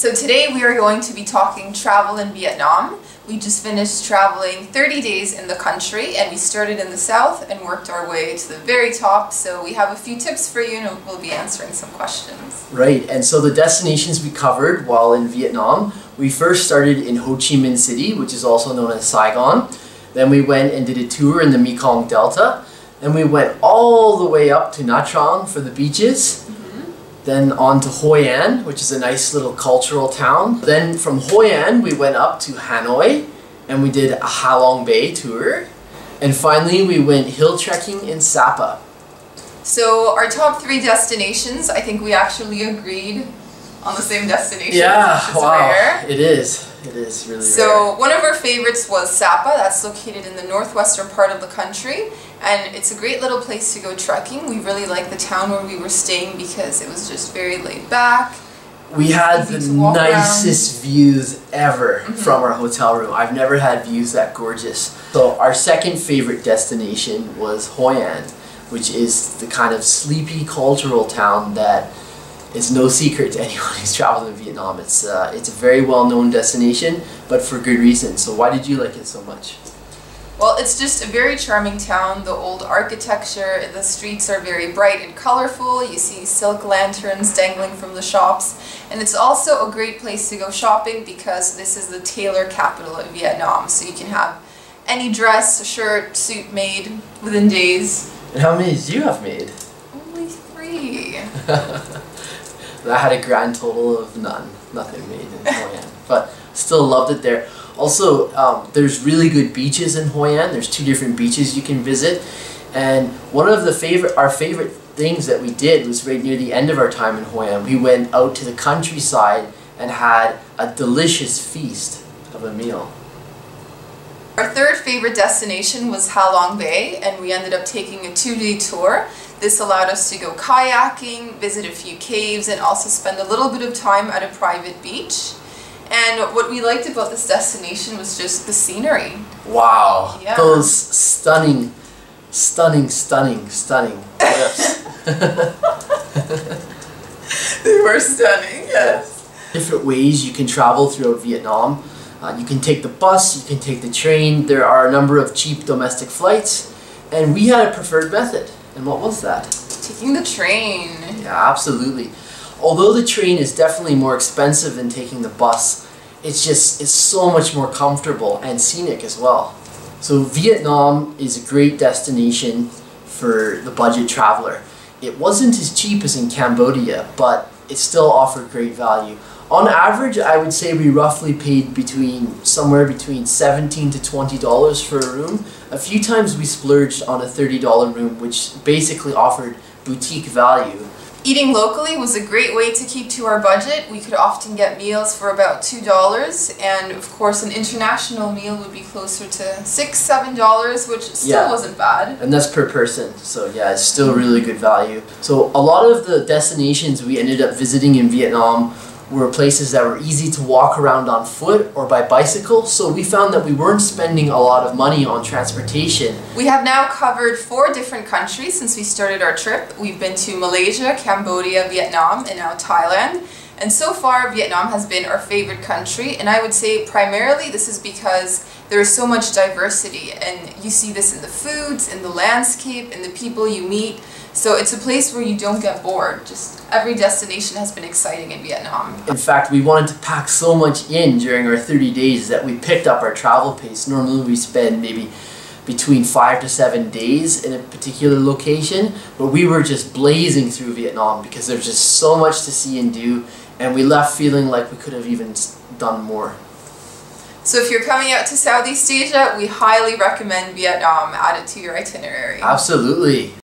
So today we are going to be talking travel in Vietnam. We just finished traveling 30 days in the country, and we started in the south and worked our way to the very top. So we have a few tips for you, and we'll be answering some questions. Right, and so the destinations we covered while in Vietnam, we first started in Ho Chi Minh City, which is also known as Saigon. Then we went and did a tour in the Mekong Delta. Then we went all the way up to Nha Trang for the beaches. Then on to Hoi An, which is a nice little cultural town. Then from Hoi An, we went up to Hanoi, and we did a Ha Long Bay tour. And finally, we went hill trekking in Sapa. So our top 3 destinations, I think we actually agreed on the same destination. Yeah, which is wow, rare. It is. It is really rare. So one of our favorites was Sapa. That's located in the northwestern part of the country, and it's a great little place to go trekking. We really liked the town where we were staying because it was just very laid back. We had the nicest views ever from our hotel room. I've never had views that gorgeous. So our second favorite destination was Hoi An, which is the kind of sleepy cultural town that is no secret to anyone who's traveled in Vietnam. It's a very well-known destination, but for good reason. So why did you like it so much? Well, it's just a very charming town. The old architecture, the streets are very bright and colorful. You see silk lanterns dangling from the shops. And it's also a great place to go shopping because this is the tailor capital of Vietnam. So you can have any dress, shirt, suit made within days. And how many did you have made? Only 3. I had a grand total of nothing made in Hoi An, but still loved it there. Also, there's really good beaches in Hoi An. There's 2 different beaches you can visit, and one of our favorite things that we did was right near the end of our time in Hoi An. We went out to the countryside and had a delicious feast of a meal. Our third favorite destination was Ha Long Bay, and we ended up taking a 2-day tour. This allowed us to go kayaking, visit a few caves, and also spend a little bit of time at a private beach. And what we liked about this destination was just the scenery. Wow, yeah. Those stunning cliffs. They were stunning, yes. Different ways you can travel throughout Vietnam. You can take the bus, you can take the train. There are a number of cheap domestic flights, and we had a preferred method. And what was that? Taking the train. Yeah, absolutely. Although the train is definitely more expensive than taking the bus, it's so much more comfortable and scenic as well. So Vietnam is a great destination for the budget traveler. It wasn't as cheap as in Cambodia, but it still offered great value. On average, I would say we roughly paid somewhere between $17 to $20 for a room. A few times we splurged on a $30 room, which basically offered boutique value. Eating locally was a great way to keep to our budget. We could often get meals for about $2, and of course an international meal would be closer to $6, $7, which still wasn't bad. And that's per person, so yeah, it's still really good value. So a lot of the destinations we ended up visiting in Vietnam were places that were easy to walk around on foot or by bicycle, so we found that we weren't spending a lot of money on transportation. We have now covered 4 different countries since we started our trip. We've been to Malaysia, Cambodia, Vietnam, and now Thailand. And so far, Vietnam has been our favorite country, and I would say primarily this is because there is so much diversity, and you see this in the foods, in the landscape, in the people you meet. So it's a place where you don't get bored. Just every destination has been exciting in Vietnam. In fact, we wanted to pack so much in during our 30 days that we picked up our travel pace. Normally we spend maybe between 5 to 7 days in a particular location, but we were just blazing through Vietnam because there's just so much to see and do, and we left feeling like we could have even done more. So if you're coming out to Southeast Asia, we highly recommend Vietnam. Add it to your itinerary. Absolutely.